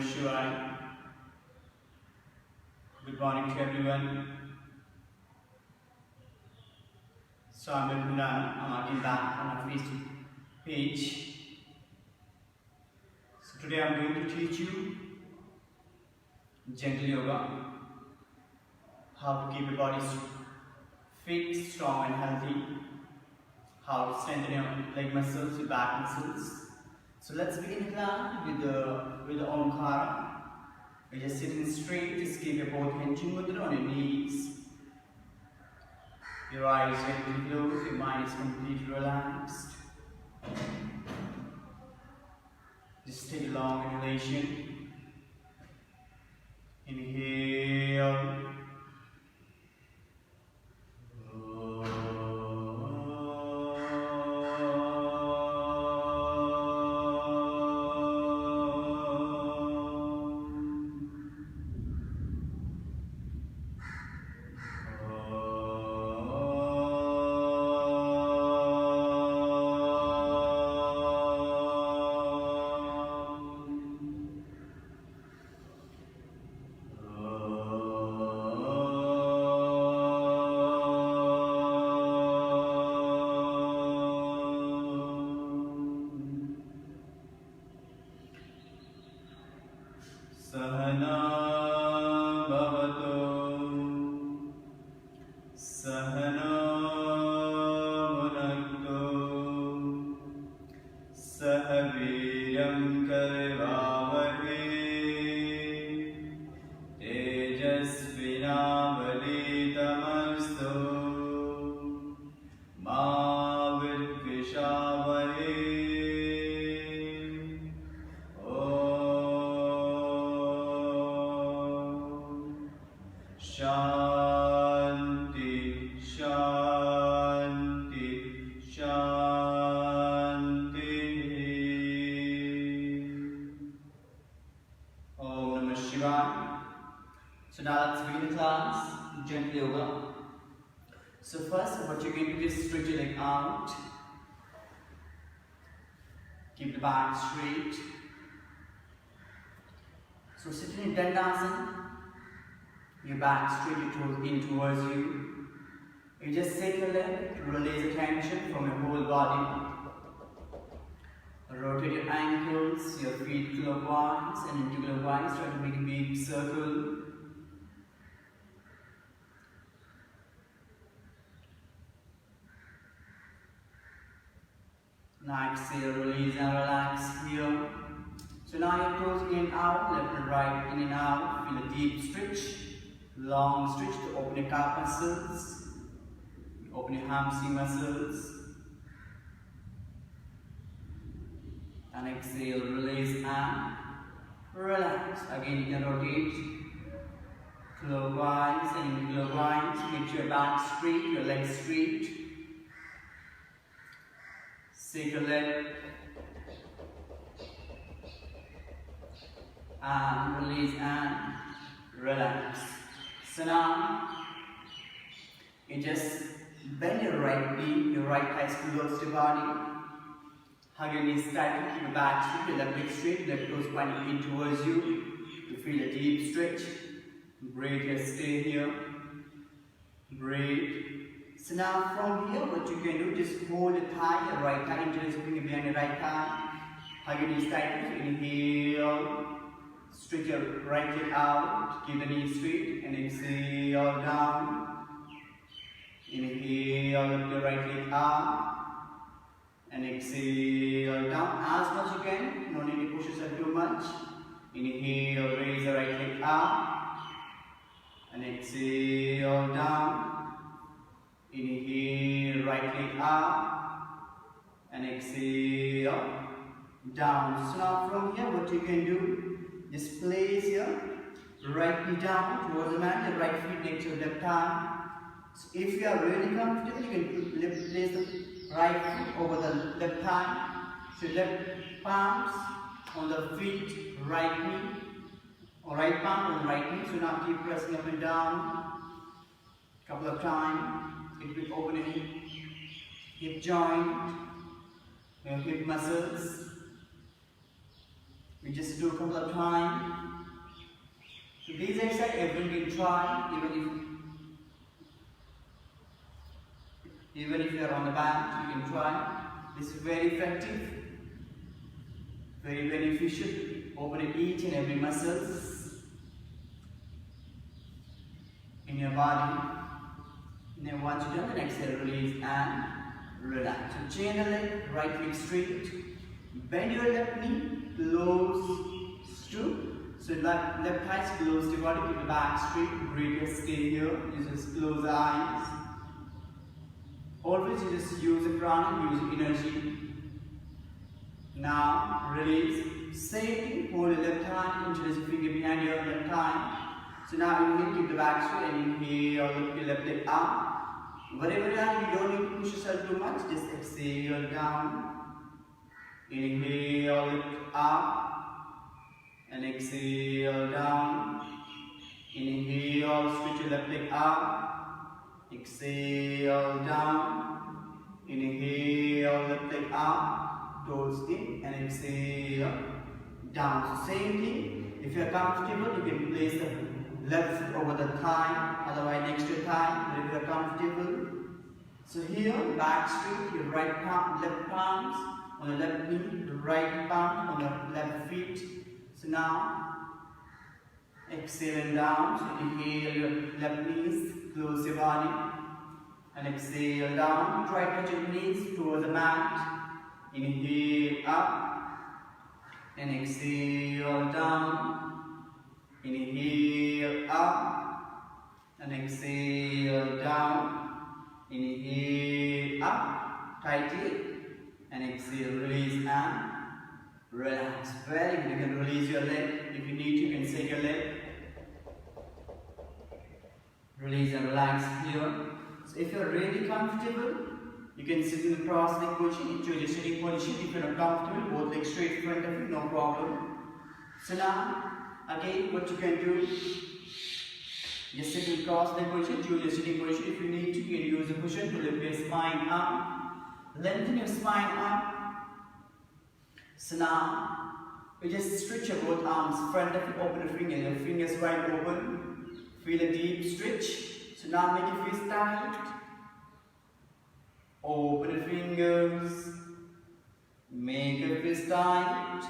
Shivaya. Good morning to everyone. So I'm again back on our Facebook page. So today I'm going to teach you gentle yoga, how to keep your body fit, strong and healthy, how to strengthen your leg muscles, your back muscles. So let's begin the class with the Omkara. You're just sitting straight, just keep your both hands mudra on your knees. Your eyes gently closed, your mind is completely relaxed. Just take a long inhalation. Inhale. Sahana bhavato, sahana bhunakto, sahaviryam karvavahe, tejasvinavaditamasto, ma vidvishavahe. Shanti, Shanti, Shanti. Om Namah Shivaya. So now let's begin the class, gentle yoga. So first, what you're going to do is stretch your leg out. Keep the back straight. So sitting in Dandasana. Your back straight in towards you. You just take your leg, release the tension from your whole body. Rotate your ankles, your feet clockwise and anti-clockwise. Try to make a big circle. Now exhale, release and relax here. So now you're closing in and out, left and right, in and out. Feel a deep stretch. Long stretch to open your calf muscles, open your hamstring muscles, and exhale, release and relax. Again, you can rotate clockwise and clockwise. Get your back straight, your legs straight. Shake your leg and release and relax. So now, you just bend your right knee, your right thigh towards your body. Hug your knees tightly, keep your back straight, your left leg straight, left toes pointing in towards you. You feel a deep stretch. Breathe here, stay here. Breathe. So now from here, what you can do, just hold your thigh, your right thigh, just bring it behind your right thigh. Hug your knees tightly, inhale. Stretch your right leg out, keep the knee straight, and exhale down. Inhale, lift your right leg up, and exhale down as much as you can. No need to push yourself too much. Inhale, raise the right leg up, and exhale down. Inhale, right leg up, and exhale down. So now from here, what you can do, just place your right knee down towards the mat, the right feet next to the left arm. So if you are really comfortable, you can place the right foot over the left thigh. So left palms on the feet, right knee, or right palm on the right knee. So now keep pressing up and down a couple of times. It will open your hip joint, your hip muscles. We just do a couple of times. So these exercises everyone can try, even if you are on the bench, you can try. This is very effective, very beneficial. Opening each and every muscles in your body. Now once you're done, then exhale, release and relax. So chain the leg, right leg straight. Bend your left knee, close to. So left thigh close to body, keep the back straight. Breathe your stay here. You just close the eyes. Always you just use the prana, use energy. Now release. Same thing, hold your left hand, introduce your finger behind your left hand. So now inhale, keep the back straight and inhale, lift your left leg up. Wherever you are, you don't need to push yourself too much, just exhale down. Inhale, lift up. And exhale down. Inhale, switch your left leg up. Exhale down. Inhale, left leg up. Toes in and exhale down. So same thing. If you are comfortable, you can place the left foot over the thigh, otherwise next to your thigh. But if you are comfortable, so here back straight, your right palm, left palms on the left knee, the right palm on the left feet. So now exhale and down. So inhale your left knees, close your body, and exhale down. Try to touch your knees towards the mat. Inhale up and exhale down. Inhale up and exhale down. Inhale up tightly and exhale, release and relax. Very good. You can release your leg. If you need to, you can shake your leg. Release and relax here. So if you're really comfortable, you can sit in the cross leg position, choose your sitting position. If you're not comfortable, both legs straight in front of you, no problem. So now, again, what you can do, just sit in cross leg position, choose your sitting position. If you need to, you can use the cushion to lift your spine up, lengthen your spine up. So now, we just stretch your both arms, front of you, open your fingers, your fingers wide open. Feel a deep stretch. So now make your fist tight. Open your fingers. Make your fist tight.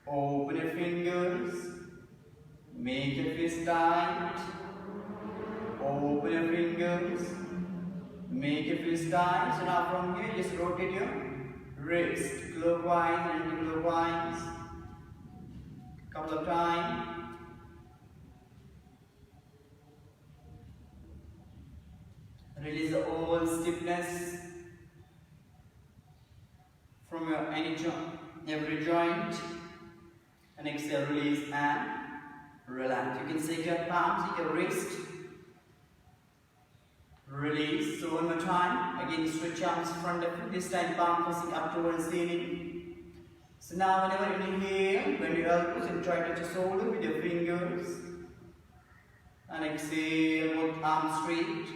Open your fingers. Make your fist tight. Open your fingers. Make your fist tight. So now from here, just rotate your wrist clockwise and anti-clockwise. Couple of times. Release all stiffness from your every joint. And exhale, release and relax. You can shake your palms, your wrist. Release. So one more time. Again, stretch arms front of you. This time palm facing up towards ceiling. So now whenever you inhale, bend your elbows and try to touch your shoulder with your fingers. And exhale, both arms straight.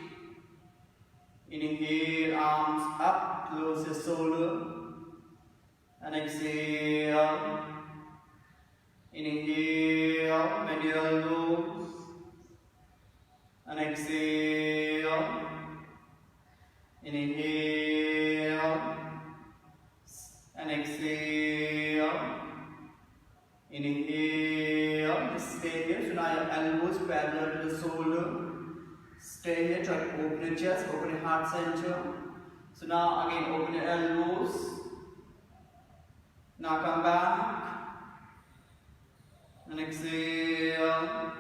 Inhale, arms up, close your shoulder. And exhale. Inhale, bend your elbows. And exhale. Inhale. And exhale. Inhale. Just stay here. So now your elbows parallel to the shoulder. Stay here, try to open your chest, open your heart center. So now again open your elbows. Now come back. And exhale.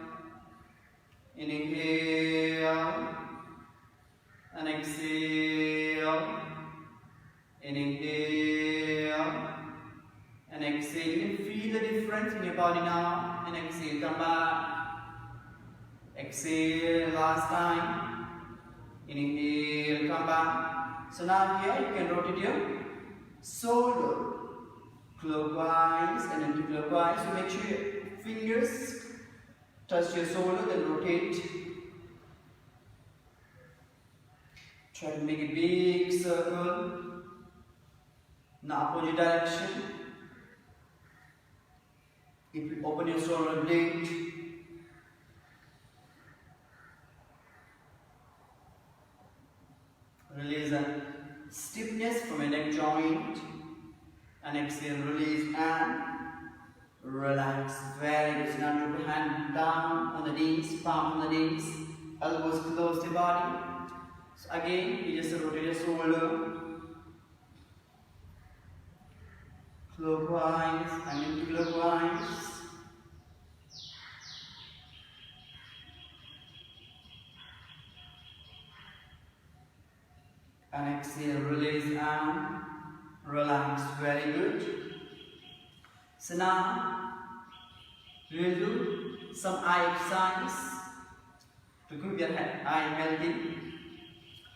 Inhale. And exhale. Inhale. And exhale. You can feel the difference in your body now. And exhale, come back. Exhale, last time. Inhale, come back. So now here you can rotate your shoulder clockwise and anti-clockwise. So make sure your fingers touch your shoulder, then rotate. Try to make a big circle in the opposite direction. If you open your shoulder blade, release the stiffness from your neck joint, and exhale, release and relax. Very good. Now drop your hand down on the knees, palm on the knees, elbows close to the body. So again, you just rotate your shoulder clockwise and anti-clockwise. And exhale, release and relax. Very good. So now we will do some eye exercise to keep your eye healthy.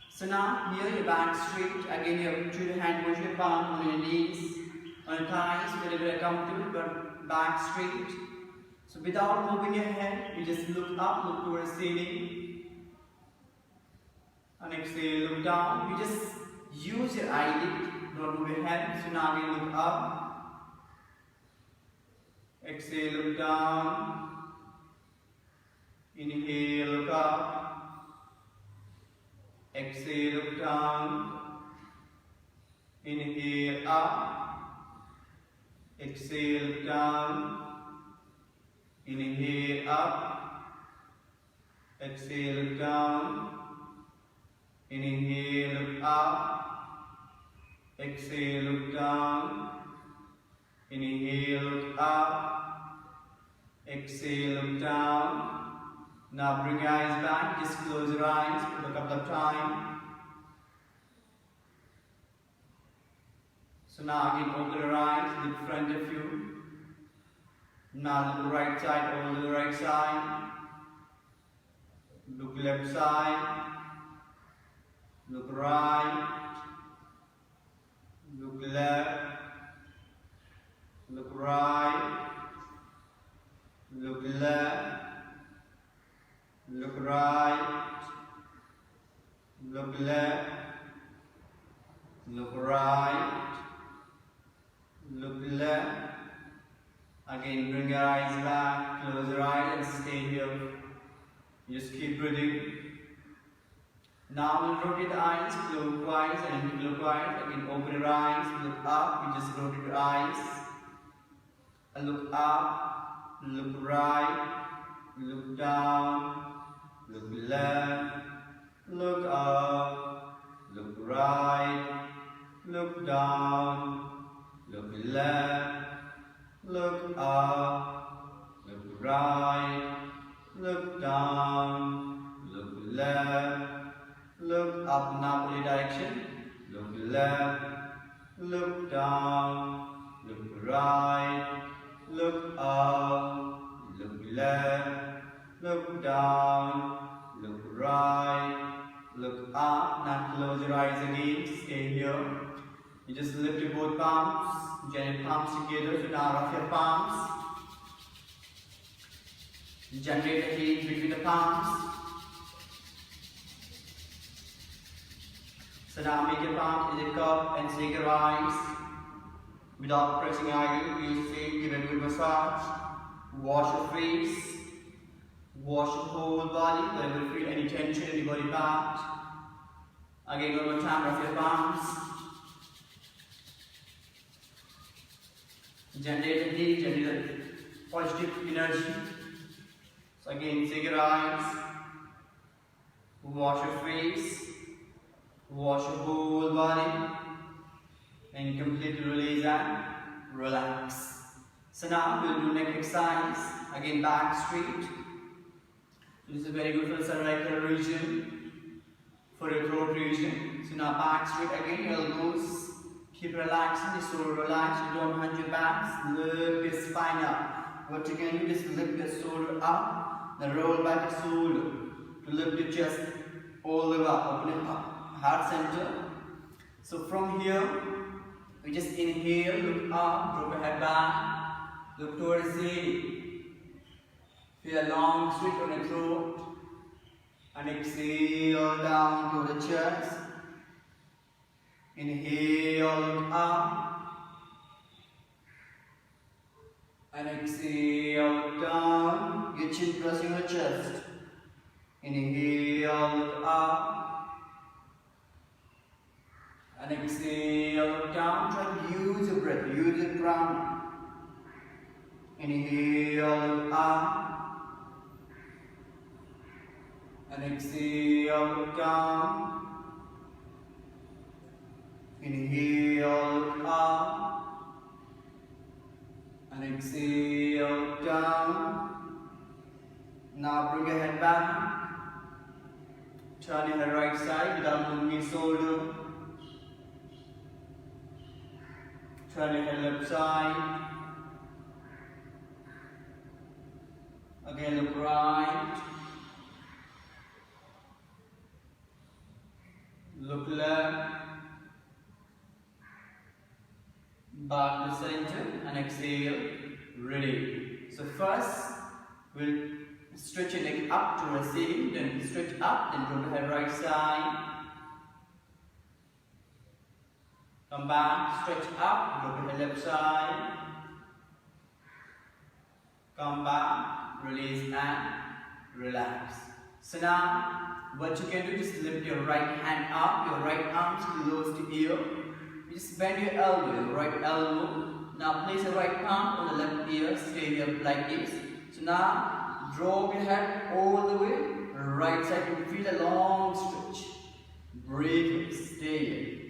So now here your back straight. Again you have to your hand push your palm on your knees, on your thighs, wherever you're comfortable, but back straight. So without moving your head, you just look up, look towards the ceiling. And exhale, look down. You just use your eyelid, don't move your head. So now we look up. Exhale, look down. Inhale, look up. Exhale, look down. Inhale, up. Exhale, look down. Inhale, up. Exhale, look down. Inhale, look up. Exhale, look down. Inhale, look up. Exhale, look down. Now bring your eyes back. Just close your eyes for a couple of times. So now again open your eyes, look in front of you. Now look right side, over the right side. Look left side. Look right, look left, look right, look left, look right, look left, look right, look left. Again, bring your eyes back, close your eyes and stay here. Just keep breathing. Now we'll rotate the eyes clockwise and anti-clockwise. Again, open your eyes, look up. You just rotate your eyes. And look up, look right, look down, look left, look up, look right, look down, look left, look up, look right, look down, look left. Look up, now in direction. Look left, look down, look right, look up, look left, look down, look right, look up. Now close your eyes again, stay here. You just lift your both palms, join your palms together. So now rough your palms. Generate a heat between the palms. So now make your palm in the cup and take your eyes. Without pressing iron, use feet, give a good massage. Wash your face. Wash your whole body, wherever you feel any tension in your body part. Again, one more time, rough your palms. Generate a heat, generate positive energy. So again, take your eyes. Wash your face. Wash your whole body and completely release and relax. So now we'll do neck exercise. Again, back straight. This is very good for the cervical region, for your throat region. So now back straight again, elbows. Keep relaxing, the shoulder relax. You don't hunch your backs. Lift your spine up. What you can do is lift your shoulder up, then roll back the shoulder to lift your chest all the way up. Open it up. Heart center. So from here, we just inhale, look up, drop your head back, look towards the ceiling. Feel a long sweep on your throat, and exhale down to the chest. Inhale, look up, And exhale, down. Your chin pressing your chest. Inhale, up. And exhale, down. Try to use your breath, use your ground. Inhale, up. And exhale, down. Inhale, up. And exhale, down. Now bring your head back. Turn in the right side without moving your shoulder. Turn your head left side. Again look right. Look left. Back to center and exhale. Ready. So first we'll stretch your leg up to receiving, then stretch up, then drop the head right side. Come back, stretch up, drop the head left side. Come back, release and relax. So now what you can do is lift your right hand up, your right arm close to ear. Just bend your elbow, your right elbow. Now place your right palm on the left ear, stay here like this. So now drop your head all the way, right side. You feel a long stretch. Breathe, stay here.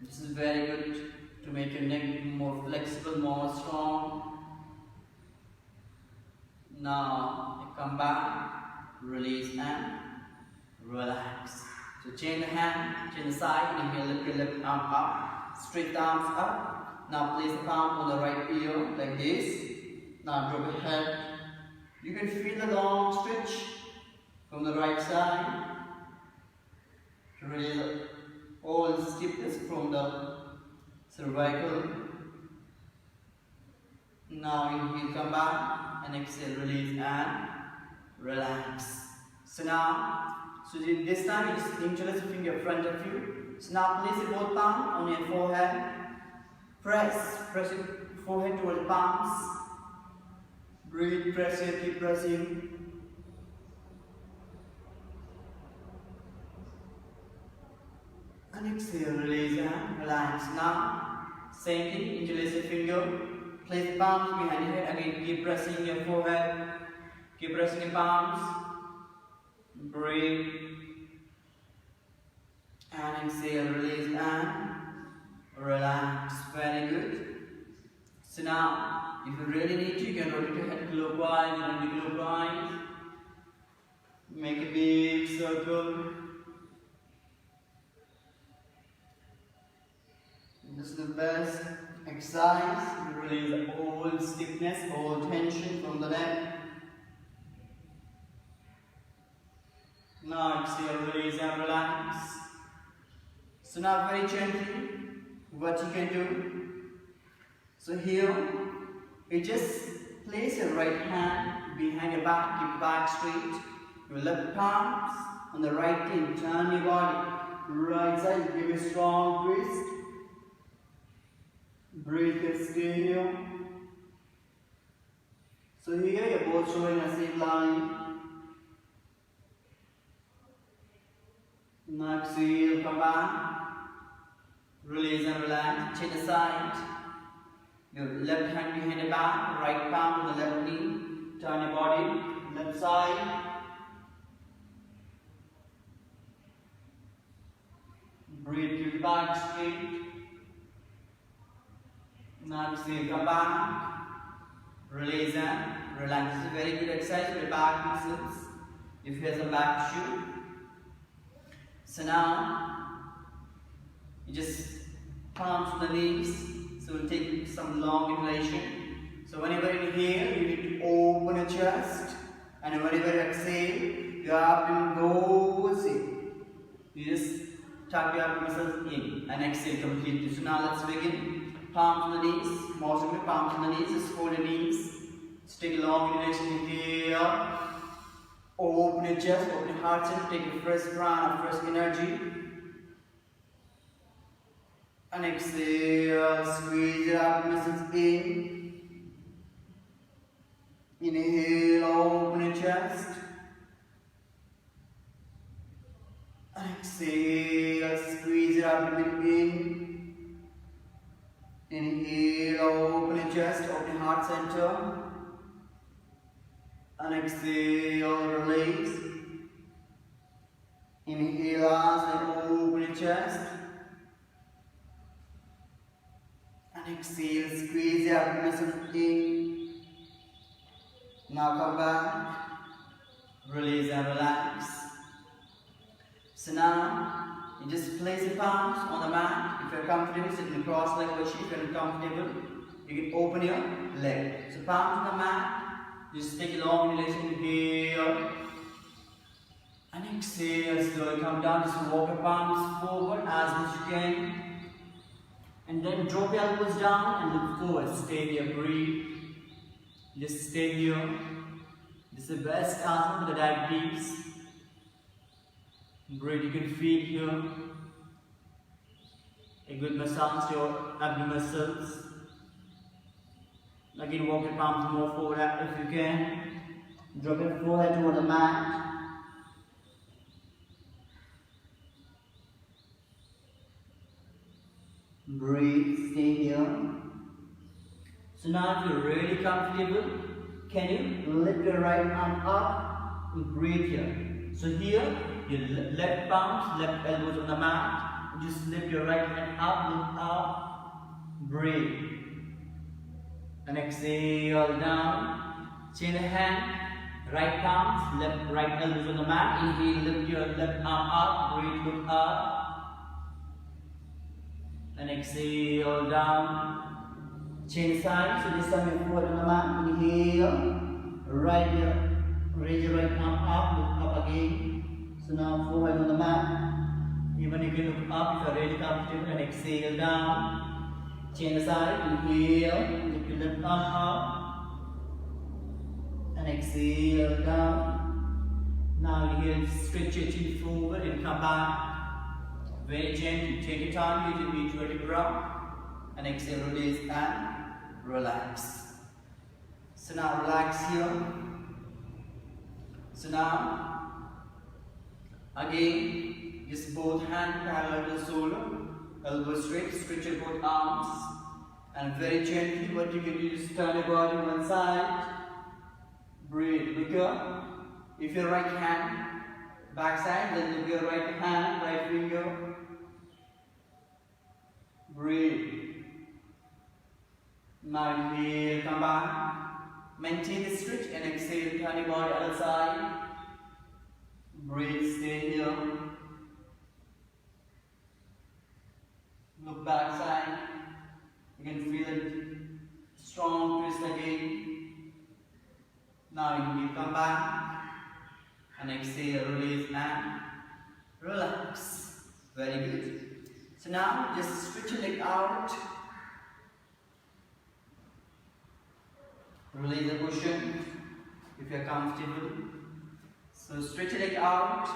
This is very good to make your neck more flexible, more strong. Now you come back, release and relax. So change the hand, change the side, inhale, lift your left arm up, straight arms up. Now place the palm on the right ear like this. Now drop your head. You can feel the long stretch from the right side to release all the stiffness from the cervical. Now inhale, come back and exhale, release and relax. So now, this time you just interlace your finger in front of you. So now place your both palms on your forehead. Press your forehead toward the palms. Breathe, press here, keep pressing. And exhale, release and relax. Now, same thing, interlace your finger. Place the palms behind your head. Again, keep pressing your forehead. Keep pressing your palms. Breathe. And exhale, release and relax. Very good. So now, if you really need to, you can rotate your head clockwise and anti-clockwise. Make a big circle. This is the best exercise. You release all stiffness, all tension from the neck. Now exhale, release and relax. So now very gently, what you can do. So here, you just place your right hand behind your back, keep your back straight. Your left palms on the right knee, turn your body. Right side, give a strong twist. Breathe and stay here. So here you're both showing a same line. Now exhale, come back. Release and relax. Change the side. Your left hand behind the back, right palm on the left knee. Turn your body, left side. Breathe, keep your back straight. Now exhale, come back. Release and relax. This is a very good exercise for the back muscles. If you have some back issue. So now, you just palms on the knees. So we'll take some long inhalation. So whenever you inhale, you need to open your chest. And whenever you exhale, your abdomen goes in. You just tuck your abdomen muscles in and exhale completely. So now let's begin. Palms on the knees. Most of your palms on the knees. Just hold your knees. Just take a long inhalation here. Open your chest, open your heart center, take a fresh prana, fresh energy. And exhale, squeeze your abdomen in. Inhale, open your chest. And exhale, squeeze your abdomen in. Inhale, open your chest, open your heart center. And exhale, release. Inhale, and open your chest. And exhale, squeeze your abdomen in. Now come back, release and relax. So now, you just place your palms on the mat. If you're comfortable, sit in a cross-leg position. If you're uncomfortable, you can open your leg. So palms on the mat, just take a long inhalation here. And exhale, slowly come down, just walk your palms forward as much as you can. And then drop your elbows down and look forward. Stay here, breathe. Just stay here. This is the best asana for the diabetes. Breathe, you can feel here a good massage to your abdomen muscles. Again, walk your palms more forward if you can. Drop your forehead toward the mat. Breathe, stay here. So now if you're really comfortable, can you lift your right arm up and breathe here? So here, your left palms, left elbows on the mat. Just lift your right hand up, lift up, breathe. And exhale down. Change the hand, right palms, left, right elbows on the mat. Inhale, lift your left arm up, breathe, look up. And exhale down. Change side, so this time you forward on the mat. Inhale, right here, raise your right arm up, look up again. So now forward on the mat. Even you can look up if you are really comfortable. And exhale down. Change side, inhale, lift your left arm up. And exhale down. Now inhale, stretch your chin forward and come back. Very gently, take your time, use your each vertebra. And exhale, release and relax. So now relax here. So now, again, just both hands parallel to the shoulder, elbow straight, stretch your both arms. And very gently, what you can do is turn your body one side. Breathe, look up. If your right hand, back side, then look your right hand, right finger. Breathe. Now inhale, come back. Maintain the stretch and exhale, turn your body other side. Breathe, stay here. Look back side. You can feel it. Strong twist again. Now inhale, come back. And exhale, release and relax. Very good. So now just stretch your leg out. Release the cushion if you are comfortable. So stretch your leg out.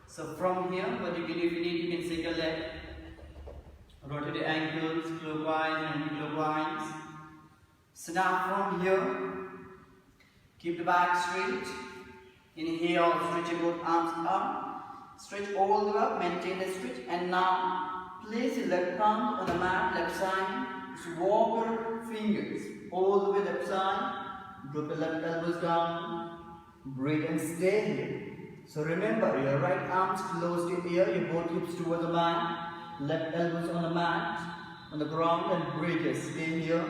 So from here, what you can do, if you need, you can take a leg. Rotate the ankles clockwise and anti-clockwise. So now from here, keep the back straight. Inhale, stretch your both arms up. Stretch all the way up, maintain the stretch. And now place your left palm on the mat, left side. Just walk your fingers all the way left side. Drop your left elbows down. Breathe and stay here. So remember, your right arms close to your ear, your both hips toward the mat. Left elbows on the mat, on the ground, and breathe here. Stay here.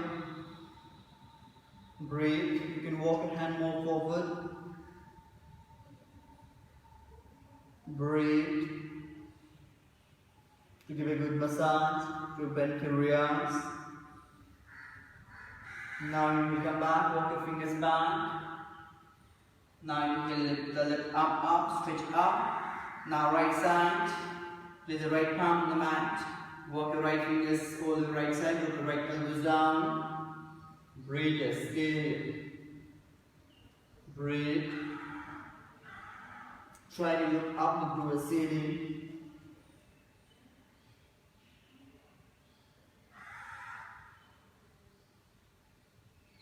Breathe. You can walk your hand more forward. Breathe. To give a good massage to bend areas. Now you will come back, walk your fingers back. Now you can lift the left arm up, stretch up. Now right side. Place the right palm on the mat. Walk your right fingers over the right side, drop the right elbows down. Breathe, yes, stay. Breathe. Try to look up, look to the ceiling.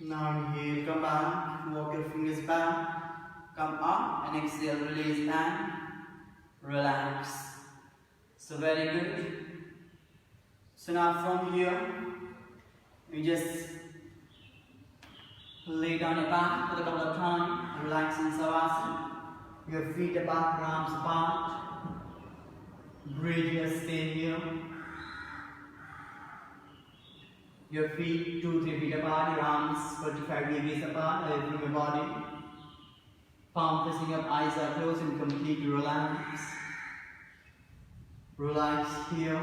Now inhale, come back, walk your fingers back, come up and exhale, release and relax. So very good. So now from here, you just lay down your back for a couple of times, relax in Savasana. Your feet apart, arms apart. Breathe here, stay here. Your feet 2-3 feet apart, your arms 45 degrees apart away from your body. Palm facing up, eyes are closed and completely relax. Relax here.